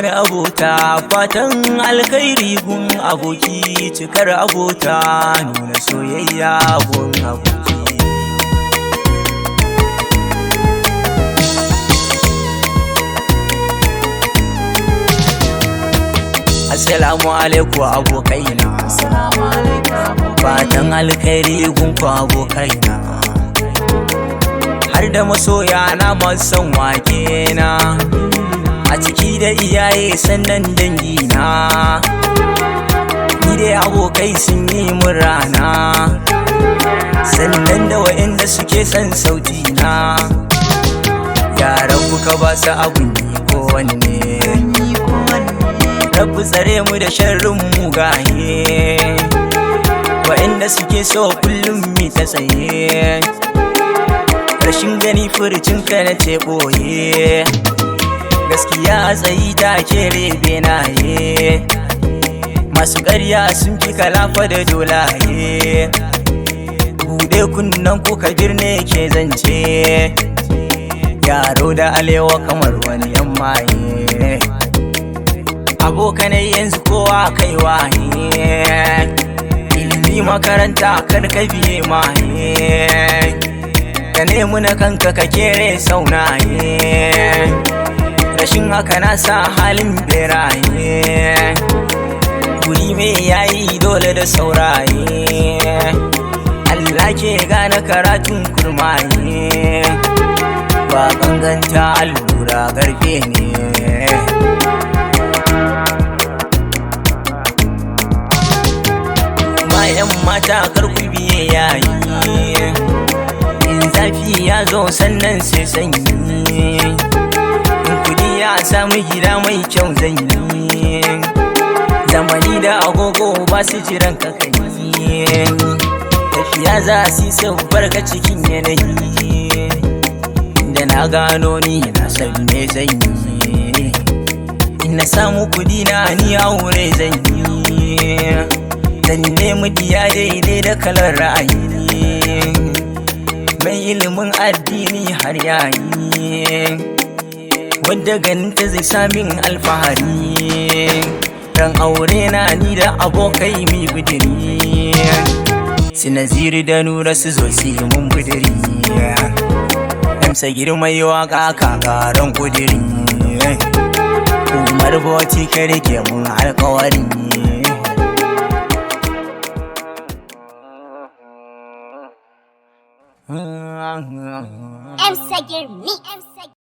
cikar abota, fatan alkhairi gun aboki, cikar abota, nuna soyayya gun aboki. Assalamu alaikum abokaina, fatan alkhairi gun ku abokaina, har da masoya na masan wake na, a ciki da iyaye sannan dangina, ni dai abokai sun yi min rana, sannan da wa'inda suke son sauti na, yaran kuka ba su abun yi kowanne, Rabbu tsare mu da sharrin mugaye, wa'inda suke so kullum mi ta tsaye, rashin gani furucinka na ce ɓoye, gaskiya tsayi ta kere benaye, masu ƙarya sun fi kalafa da dolaye, buɗe kunnen kuka birne ke zance, yaro da alewa kamar wani yan maye, abokanai yanzu kowa kai waye, ilimi makaranta karka biye maye, ka nemi na kanka ka kere saunaye, rashin haka na sa halin beraye, guri mai yayi dole da sauraye, Allah ke gane karatun kurmaye, ba ganganta allura garfe ne. Yan mata karku biye yayi, in zafi ya zo sannan sai sanyi, in kudi ya samu gida mai kyau zan yi, zamani da agogo ba su jiran kakanni, tafiya za su yi barka cikin yanayi, da na gano ni na san me zan yi, in na samu kudi na ni aure zan yi, zan nemi diya daidai da kalar ra'ayi, mai ilimin addini har yayi, wadda ganinta zai samin alfahari, ran aure na ni da abokai mi budiri, su Naziru da Nura su zo su yi mun budiri, amsa girma yi waka kakaran kudiri, Umar Bauchi ka rike mun alkawari. M. Sagir Mix.